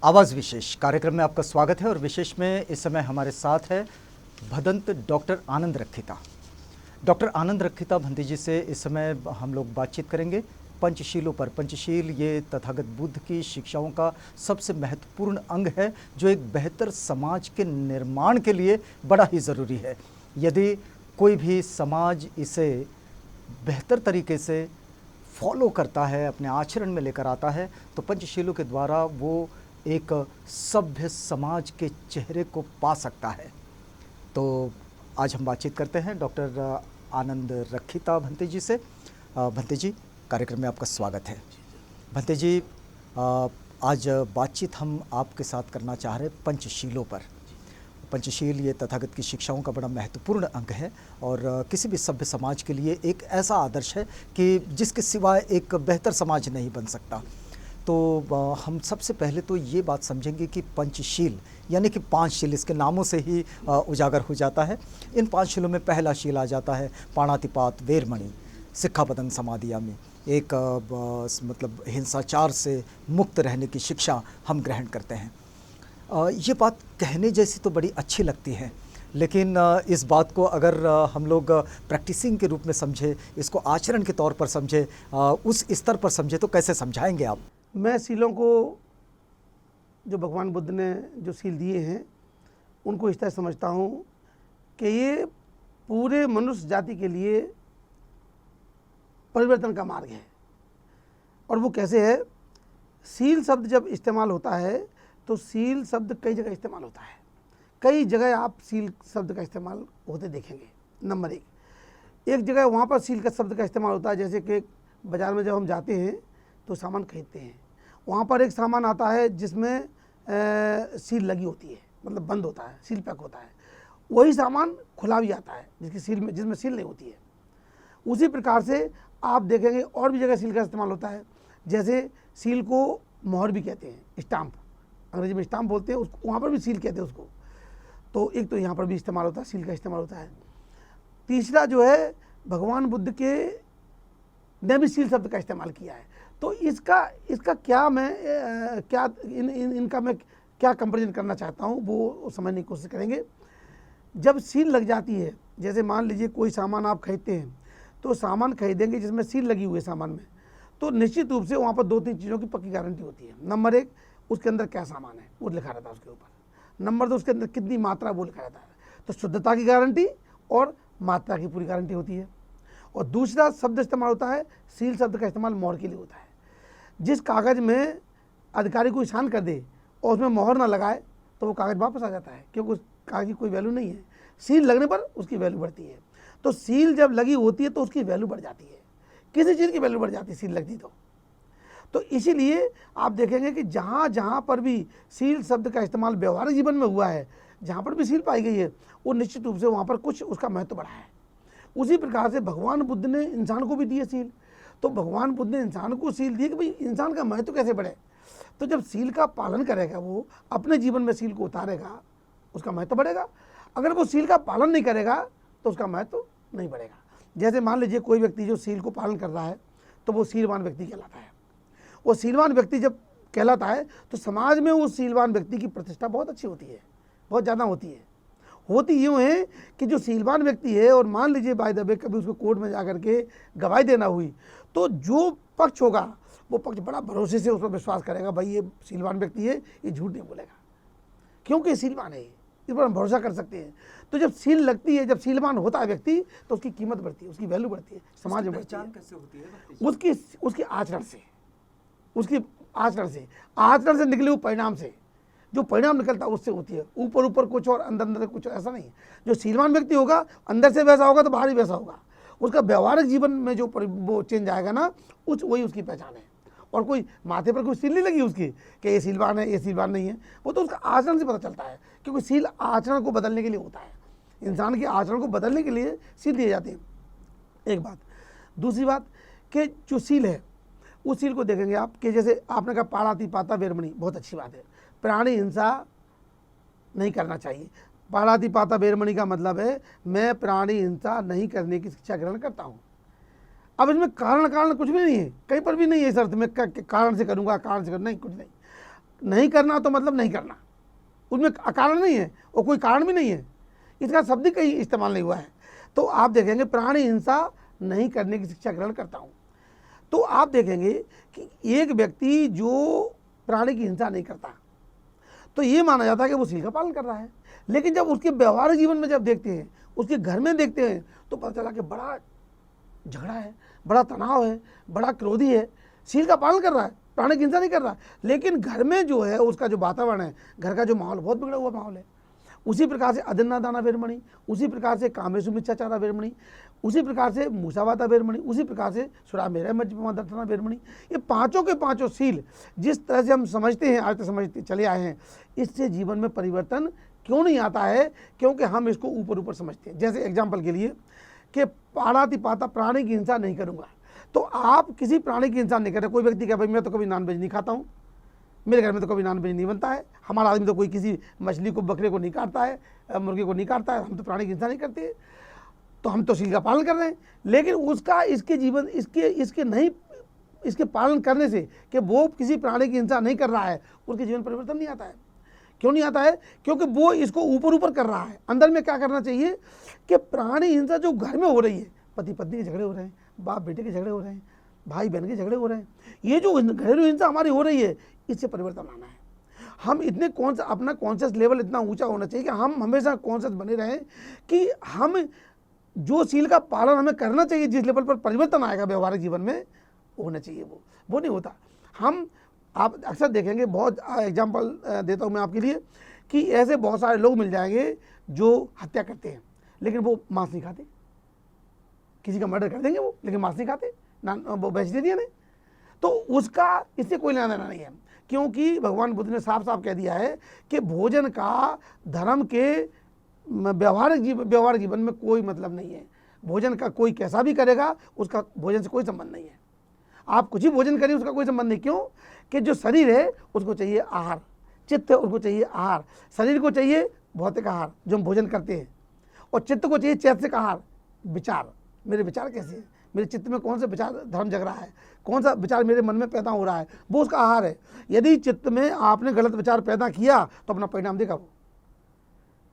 आवाज़ विशेष कार्यक्रम में आपका स्वागत है और विशेष में इस समय हमारे साथ है भदंत डॉक्टर आनंद रखीता। डॉक्टर आनंद रखीता भंती जी से इस समय हम लोग बातचीत करेंगे पंचशीलों पर। पंचशील ये तथागत बुद्ध की शिक्षाओं का सबसे महत्वपूर्ण अंग है जो एक बेहतर समाज के निर्माण के लिए बड़ा ही ज़रूरी है। यदि कोई भी समाज इसे बेहतर तरीके से फॉलो करता है, अपने आचरण में लेकर आता है, तो पंचशीलों के द्वारा वो एक सभ्य समाज के चेहरे को पा सकता है। तो आज हम बातचीत करते हैं डॉक्टर आनंद रखीता भंते जी से। भंते जी, कार्यक्रम में आपका स्वागत है। भंते जी, आज बातचीत हम आपके साथ करना चाह रहे हैं पंचशीलों पर। पंचशील ये तथागत की शिक्षाओं का बड़ा महत्वपूर्ण अंग है और किसी भी सभ्य समाज के लिए एक ऐसा आदर्श है कि जिसके सिवाय एक बेहतर समाज नहीं बन सकता। तो हम सबसे पहले तो ये बात समझेंगे कि पंचशील यानी कि 5 शील, इसके नामों से ही उजागर हो जाता है। इन 5 शीलों में पहला शील आ जाता है पाणातिपात वेरमणि, सिक्खापदं समादियामि। एक मतलब हिंसाचार से मुक्त रहने की शिक्षा हम ग्रहण करते हैं। ये बात कहने जैसी तो बड़ी अच्छी लगती है, लेकिन इस बात को अगर हम लोग प्रैक्टिसिंग के रूप में समझे, इसको आचरण के तौर पर समझे, उस स्तर पर समझे, तो कैसे समझाएंगे आप? मैं सीलों को, जो भगवान बुद्ध ने जो सील दिए हैं, उनको इस तरह समझता हूँ कि ये पूरे मनुष्य जाति के लिए परिवर्तन का मार्ग है। और वो कैसे है? सील शब्द जब इस्तेमाल होता है तो सील शब्द कई जगह इस्तेमाल होता है। कई जगह आप सील शब्द का इस्तेमाल होते देखेंगे। नंबर एक जगह वहाँ पर सील का शब्द का इस्तेमाल होता है, जैसे कि बाज़ार में जब हम जाते हैं तो सामान खरीदते हैं, वहाँ पर एक सामान आता है जिसमें सील लगी होती है, मतलब बंद होता है, सील पैक होता है। वही सामान खुला भी आता है जिसमें सील नहीं होती है। उसी प्रकार से आप देखेंगे और भी जगह सील का इस्तेमाल होता है। जैसे सील को मोहर भी कहते हैं, स्टाम्प, अंग्रेजी में स्टाम्प बोलते हैं उसको, वहाँ पर भी सील कहते हैं उसको। तो एक तो यहाँ पर भी इस्तेमाल होता है, सील का इस्तेमाल होता है। तीसरा जो है, भगवान बुद्ध के ने भी सील शब्द का इस्तेमाल किया है। तो इसका क्या मैं इनका मैं क्या कंपैरिजन करना चाहता हूँ वो समझने की कोशिश करेंगे। जब सील लग जाती है, जैसे मान लीजिए कोई सामान आप खरीदते हैं, तो सामान खरीदेंगे जिसमें सील लगी हुई है सामान में, तो निश्चित रूप से वहाँ पर 2-3 चीज़ों की पक्की गारंटी होती है। नंबर 1, उसके अंदर क्या सामान है वो लिखा रहता है उसके ऊपर। नंबर 2, उसके अंदर कितनी मात्रा वो लिखा रहता है। तो शुद्धता की गारंटी और मात्रा की पूरी गारंटी होती है। और दूसरा शब्द इस्तेमाल होता है, सील शब्द का इस्तेमाल मोहर के लिए होता है। जिस कागज़ में अधिकारी को निशान कर दे और उसमें मोहर ना लगाए तो वो कागज़ वापस आ जाता है, क्योंकि उस कागज़ की कोई वैल्यू नहीं है। सील लगने पर उसकी वैल्यू बढ़ती है। तो सील जब लगी होती है तो उसकी वैल्यू बढ़ जाती है, किसी चीज़ की वैल्यू बढ़ जाती है सील लगती तो इसीलिए आप देखेंगे कि जहाँ जहाँ पर भी सील शब्द का इस्तेमाल व्यवहारिक जीवन में हुआ है, जहाँ पर भी सील पाई गई है, वो निश्चित रूप से वहाँ पर कुछ उसका महत्व बढ़ा है। उसी प्रकार से भगवान बुद्ध ने इंसान को भी दी है सील। तो भगवान बुद्ध ने इंसान को सील दी कि भाई इंसान का महत्व कैसे बढ़े। तो जब सील का पालन करेगा, वो अपने जीवन में सील को उतारेगा, उसका महत्व बढ़ेगा। अगर वो सील का पालन नहीं करेगा तो उसका महत्व नहीं बढ़ेगा। जैसे मान लीजिए कोई व्यक्ति जो सील को पालन कर रहा है तो वो सीलवान व्यक्ति कहलाता है। वो सीलवान व्यक्ति जब कहलाता है तो समाज में उस सीलवान व्यक्ति की प्रतिष्ठा बहुत अच्छी होती है, बहुत ज़्यादा होती है। होती यूँ है कि जो सीलवान व्यक्ति है, और मान लीजिए बाय द वे कभी उसको कोर्ट में जाकर के गवाही देना हुई, तो जो पक्ष होगा वो पक्ष बड़ा भरोसे से उस पर विश्वास करेगा, भाई ये सीलवान व्यक्ति है, ये झूठ नहीं बोलेगा, क्योंकि सीलवान है, इस पर हम भरोसा कर सकते हैं। तो जब सील लगती है, जब सीलवान होता है व्यक्ति, तो उसकी कीमत बढ़ती है, उसकी वैल्यू बढ़ती है, समाज में बढ़ती है। कैसे होती है? उसकी आचरण से, उसकी आचरण से निकले हुए परिणाम से, जो परिणाम निकलता है उससे होती है। ऊपर ऊपर कुछ और अंदर अंदर कुछ, ऐसा नहीं है। जो सीलवान व्यक्ति होगा अंदर से वैसा होगा तो बाहर ही वैसा होगा। उसका व्यवहारिक जीवन में जो वो चेंज आएगा ना, वही उसकी पहचान है। और कोई माथे पर कोई सील नहीं लगी उसकी कि ये सीलवान है, ये सीलवान नहीं है, वो तो उसका आचरण से पता चलता है, क्योंकि सील आचरण को बदलने के लिए होता है। इंसान के आचरण को बदलने के लिए सील दिए जाते हैं, एक बात। दूसरी बात कि जो सील है, उस सील को देखेंगे आप कि जैसे आपने कहा पाणातिपाता वेरमणि, बहुत अच्छी बात है। प्राणी हिंसा नहीं करना चाहिए। पाणातिपाता वेरमणि का मतलब है मैं प्राणी हिंसा नहीं करने की शिक्षा ग्रहण करता हूँ। अब इसमें कारण कुछ भी नहीं है, कहीं पर भी नहीं है इस अर्थ में कारण से करूँगा, कारण से नहीं, कुछ नहीं। नहीं करना तो मतलब नहीं करना, उसमें अकारण नहीं है और कोई कारण भी नहीं है, इसका शब्द कहीं इस्तेमाल नहीं हुआ है। तो आप देखेंगे प्राणी हिंसा नहीं करने की शिक्षा ग्रहण करता हूँ, तो आप देखेंगे कि एक व्यक्ति जो प्राणी की हिंसा नहीं करता तो ये माना जाता है कि वो सील का पालन कर रहा है। लेकिन जब उसके व्यवहारिक जीवन में जब देखते हैं, उसके घर में देखते हैं, तो पता चला कि बड़ा झगड़ा है, बड़ा तनाव है, बड़ा क्रोधी है, सील का पालन कर रहा है, प्राणी की हिंसा नहीं कर रहा, लेकिन घर में जो है उसका जो वातावरण है, घर का जो माहौल बहुत बिगड़ा हुआ माहौल है। उसी प्रकार से अदन्नादाना वेरमणि, उसी प्रकार से कामेषु मिथ्याचारा वेरमणि, उसी प्रकार से मूसावादा वेरमणि, उसी प्रकार से सुरामेरय मज्जपमादर्थना वेरमणि, ये पांचों के पांचों सील जिस तरह से हम समझते हैं, आज तक समझते चले आए हैं, इससे जीवन में परिवर्तन क्यों नहीं आता है? क्योंकि हम इसको ऊपर ऊपर समझते हैं। जैसे एग्जाम्पल के लिए कि पाड़ातिपाता प्राणी की हिंसा नहीं करूँगा, तो आप किसी प्राणी की हिंसा नहीं कर रहे। कोई व्यक्ति कहे भाई मैं तो कभी नॉनवेज नहीं खाता हूँ, मेरे घर में तो कभी नॉनवेज नहीं बनता है, हमारा आदमी तो कोई किसी मछली को बकरे को नहीं काटता है, मुर्गे को नहीं काटता है, हम तो प्राणी की हिंसा नहीं करते, तो हम तो सील का पालन कर रहे हैं। लेकिन उसका इसके जीवन इसके पालन करने से कि वो किसी प्राणी की हिंसा नहीं कर रहा है, उसके जीवन परिवर्तन नहीं आता है। क्यों नहीं आता है? क्योंकि वो इसको ऊपर ऊपर कर रहा है। अंदर में क्या करना चाहिए कि प्राणी हिंसा जो घर में हो रही है, पति पत्नी के झगड़े हो रहे हैं, बाप बेटे के झगड़े हो रहे हैं, भाई बहन के झगड़े हो रहे हैं, ये जो घरेलू हिंसा हमारी हो रही है, इससे परिवर्तन आना है। हम इतने अपना कॉन्शियस लेवल इतना ऊंचा होना चाहिए कि हम हमेशा कॉन्शियस बने रहें कि हम जो सील का पालन हमें करना चाहिए, जिस लेवल पर परिवर्तन आएगा व्यवहारिक जीवन में, होना चाहिए, वो नहीं होता। आप अक्सर देखेंगे, बहुत एग्जाम्पल देता हूँ मैं आपके लिए, कि ऐसे बहुत सारे लोग मिल जाएंगे जो हत्या करते हैं लेकिन वो मांस नहीं खाते। किसी का मर्डर कर देंगे वो, लेकिन मांस नहीं खाते, वो वेजिटेरियन है, तो उसका इससे कोई लेना देना नहीं है। क्योंकि भगवान बुद्ध ने साफ साफ कह दिया है कि भोजन का धर्म के व्यवहारिक जीवन में कोई मतलब नहीं है। भोजन का कोई कैसा भी करेगा, उसका भोजन से कोई संबंध नहीं है। आप कुछ ही भोजन करिए, उसका कोई संबंध नहीं। क्यों? कि जो शरीर है उसको चाहिए आहार, चित्त है उसको चाहिए आहार, शरीर को चाहिए भौतिक आहार जो हम भोजन करते हैं, और चित्त को चाहिए चैतसिक आहार, विचार। मेरे विचार कैसे हैं, मेरे चित्त में कौन सा विचार धर्म जग रहा है, कौन सा विचार मेरे मन में पैदा हो रहा है, वो उसका आहार है। यदि चित्त में आपने गलत विचार पैदा किया तो अपना परिणाम देगा वो।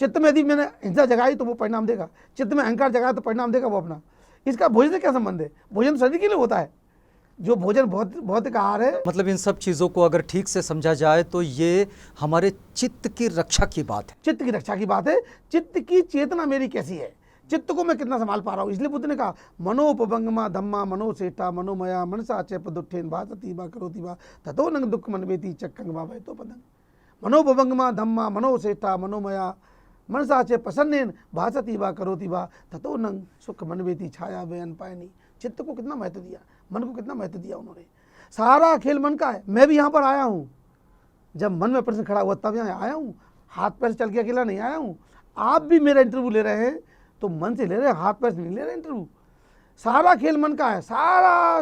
चित्त में यदि मैंने हिंसा जगाई तो वो परिणाम देगा, चित्त में अहंकार जगाया तो परिणाम देगा वो अपना। इसका भोजन से क्या संबंध है? भोजन शरीर के लिए होता है, जो भोजन भौतिक आहार है। मतलब इन सब चीज़ों को अगर ठीक से समझा जाए तो ये हमारे चित्त की रक्षा की बात है। चित्त की रक्षा की बात है। चित्त की चेतना मेरी कैसी है, चित्त को मैं कितना संभाल पा रहा हूँ। इसलिए बुद्ध ने कहा मनोपभंगमा धम्मा मनोसेठा मनोमया मनसा च पदुत्थेन भासति वा करोति वा ततो न दुख मनवेति चक्कंग वा भयतो पदंग। मनोपभंगमा धम्मा मनोसेठा मनोमया मनसा च प्रसन्नेन भासति वा करोति वा ततो न सुख मनवेति छाया व्यन पायनी। चित्त को कितना महत्व दिया, मन को कितना महत्व दिया उन्होंने। सारा खेल मन का है। मैं भी यहाँ पर आया हूँ, जब मन में प्रश्न खड़ा हुआ तब यहाँ आया हूँ, हाथ पैर से चल के अकेला नहीं आया हूँ। आप भी मेरा इंटरव्यू ले रहे हैं तो मन से ले रहे हैं, हाथ पैर से नहीं ले रहे इंटरव्यू। सारा खेल मन का है, सारा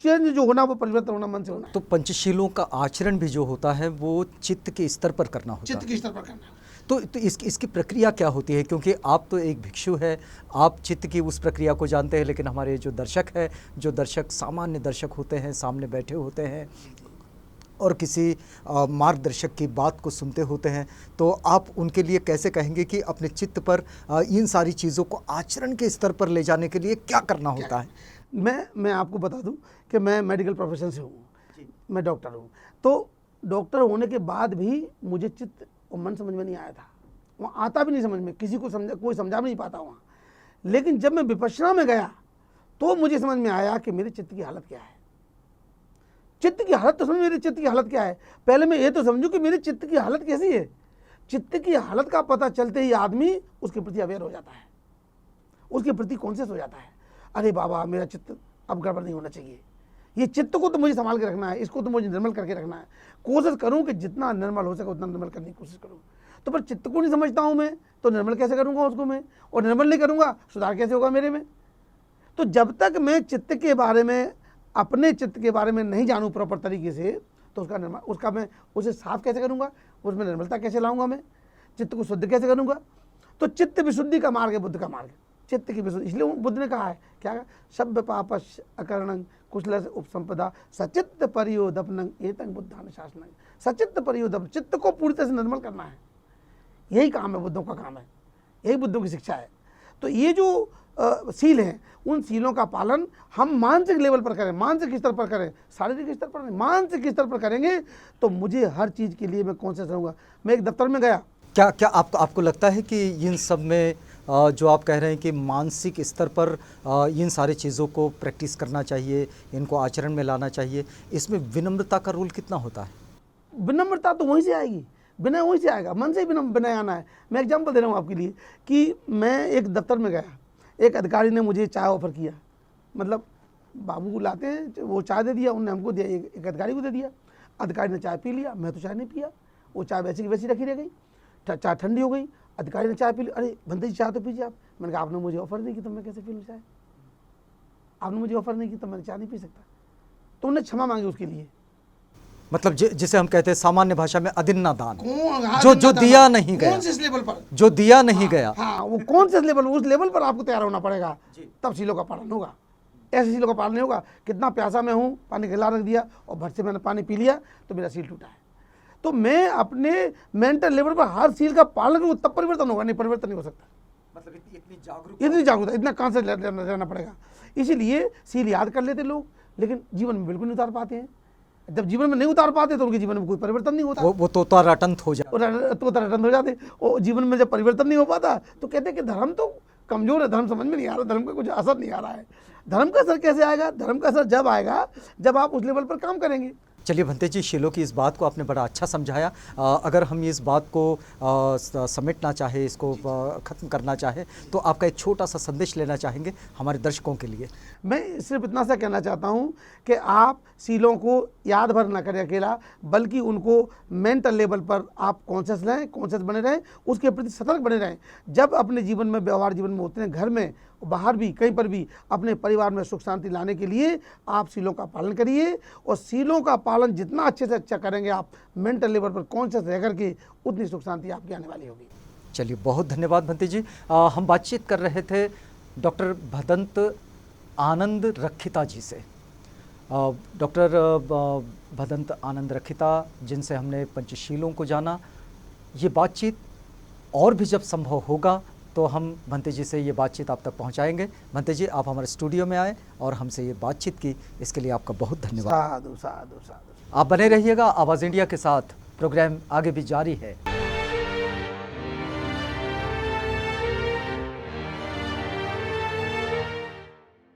चेंज जो होना वो परिवर्तन होना मन से होना है। तो पंचशीलों का आचरण भी जो होता है वो चित्त के स्तर पर करना होता है। चित्त के स्तर पर करना। तो इसकी प्रक्रिया क्या होती है? क्योंकि आप तो एक भिक्षु है, आप चित्त की उस प्रक्रिया को जानते हैं, लेकिन हमारे जो दर्शक है, जो दर्शक सामान्य दर्शक होते हैं, सामने बैठे होते हैं और किसी मार्गदर्शक की बात को सुनते होते हैं, तो आप उनके लिए कैसे कहेंगे कि अपने चित्त पर इन सारी चीज़ों को आचरण के स्तर पर ले जाने के लिए क्या करना होता है? मैं आपको बता दूं कि मैं मेडिकल प्रोफेशन से हूँ, मैं डॉक्टर हूँ। तो डॉक्टर होने के बाद भी मुझे चित्त और मन समझ में नहीं आया था, वहाँ आता भी नहीं समझ में, किसी को कोई समझा भी नहीं पाता वहाँ। लेकिन जब मैं विपश्यना में गया तो मुझे समझ में आया कि मेरे चित्त की हालत क्या है। चित्त की हालत तो समझ, मेरे चित्त की हालत क्या है। पहले मैं ये तो समझूं कि मेरे चित्त की हालत कैसी है। चित्त की हालत का पता चलते ही आदमी उसके प्रति अवेयर हो जाता है, उसके प्रति कॉन्शियस हो जाता है। अरे बाबा, मेरा चित्त अब गड़बड़ नहीं होना चाहिए, ये चित्त को तो मुझे संभाल के रखना है, इसको तो मुझे निर्मल करके रखना है। कोशिश करूं कि जितना निर्मल हो सके उतना निर्मल करने की कोशिश करूं। तो पर चित्त को नहीं समझता हूं मैं, तो निर्मल कैसे करूंगा उसको मैं, और निर्मल नहीं करूंगा सुधार कैसे होगा मेरे में। तो जब तक मैं चित्त के बारे में, अपने चित्त के बारे में नहीं जानूं प्रॉपर तरीके से, तो उसका मैं उसे साफ कैसे करूंगा, उसमें निर्मलता कैसे लाऊंगा, मैं चित्त को शुद्ध कैसे करूंगा। तो चित्त विशुद्धि का मार्ग है बुद्ध का मार्ग। चित्त की विशुद्धि। इसलिए बुद्ध ने कहा है क्या, सभ्य पापस अकरणं कुशल उपसंपदा सचित्त परियोदपनं एतं बुद्धानुशासनं। सचित्त परियोदप, चित्त को पूरी तरह से निर्मल करना है, यही काम है बुद्धों का काम है, यही बुद्धों की शिक्षा है। तो ये जो सील हैं, उन सीलों का पालन हम मानसिक लेवल पर करें, मानसिक स्तर पर करें, शारीरिक स्तर पर नहीं, मानसिक स्तर पर करेंगे तो मुझे हर चीज़ के लिए मैं कॉन्शियस रहूँगा। मैं एक दफ्तर में गया, क्या आपको लगता है कि इन सब में जो आप कह रहे हैं कि मानसिक स्तर पर इन सारी चीज़ों को प्रैक्टिस करना चाहिए, इनको आचरण में लाना चाहिए, इसमें विनम्रता का रोल कितना होता है? विनम्रता तो वहीं से आएगी, विनय वहीं से आएगा, मन से ही विनय आना है। मैं एग्जाम्पल दे रहा हूँ आपके लिए कि मैं एक दफ्तर में गया, एक अधिकारी ने मुझे चाय ऑफर किया, मतलब बाबू को लाते हैं वो चाय दे दिया, उन्होंने हमको दिया, एक अधिकारी को दे दिया। अधिकारी ने चाय पी लिया, मैं तो चाय नहीं पिया, वो चाय वैसी की वैसी रखी रह गई, चाय ठंडी हो गई। अधिकारी ने चाय पी ली, अरे बंदे जी चाय तो पीजिए आप। मैंने कहा आपने मुझे ऑफर नहीं की तो मैं कैसे पी लूँ चाय, आपने मुझे ऑफर नहीं की तो मैं चाय नहीं पी सकता। तो उन्होंने क्षमा मांगी उसके लिए, मतलब जिसे हम कहते हैं सामान्य भाषा में अदिन्ना दान, हाँ, जो दिया नहीं गया, कौन से लेवल पर, जो दिया नहीं गया, हाँ वो कौन से लेवल, उस लेवल पर आपको तैयार होना पड़ेगा, तब सीलों का पालन होगा। ऐसे सीलों का पालन नहीं होगा, कितना प्यासा मैं हूँ, पानी गिला रख दिया और भर से मैंने पानी पी लिया तो मेरा सील टूटा है। तो मैं अपने मेंटल लेवल पर हर सील का पालन करूँ तब परिवर्तन होगा, नहीं परिवर्तन नहीं हो सकता। मतलब इतनी जागरूकता, इतना कहाँ से रहना पड़ेगा। इसीलिए सील याद कर लेते लोग, लेकिन जीवन में बिल्कुल नहीं उतार पाते हैं। जब जीवन में नहीं उतार पाते तो उनके जीवन में कोई परिवर्तन नहीं होता, वो तो रटंत हो जाए, रटंत हो जाते। और जीवन में जब परिवर्तन नहीं हो पाता तो कहते हैं कि धर्म तो कमजोर है, धर्म समझ में नहीं आ रहा, धर्म का कुछ असर नहीं आ रहा है। धर्म का असर कैसे आएगा? धर्म का असर जब आएगा जब आप उस लेवल पर काम करेंगे। चलिए भंते जी, शीलो की इस बात को आपने बड़ा अच्छा समझाया। अगर हम इस बात को समेटना चाहे, इसको ख़त्म करना चाहे, तो आपका एक छोटा सा संदेश लेना चाहेंगे हमारे दर्शकों के लिए। मैं सिर्फ इतना सा कहना चाहता हूँ कि आप सीलों को याद भर ना करें अकेला, बल्कि उनको मेंटल लेवल पर आप कॉन्शियस रहें, कॉन्शियस बने रहें, उसके प्रति सतर्क बने रहें। जब अपने जीवन में, व्यवहार जीवन में होते हैं, घर में, बाहर भी, कहीं पर भी, अपने परिवार में सुख शांति लाने के लिए आप सीलों का पालन करिए। और सीलों का पालन जितना अच्छे से अच्छा करेंगे आप मेंटल लेवल पर कॉन्शियस रह करके, उतनी सुख शांति आपकी आने वाली होगी। चलिए, बहुत धन्यवाद भंते जी। हम बातचीत कर रहे थे डॉक्टर भदंत आनंद रखिता जी से। डॉक्टर भदंत आनंद रखिता, जिनसे हमने पंचशीलों को जाना। ये बातचीत और भी जब संभव होगा तो हम भंते जी से ये बातचीत आप तक पहुंचाएंगे। भंते जी, आप हमारे स्टूडियो में आए और हमसे ये बातचीत की, इसके लिए आपका बहुत धन्यवाद। साधु साधु साधु। आप बने रहिएगा आवाज़ इंडिया के साथ, प्रोग्राम आगे भी जारी है।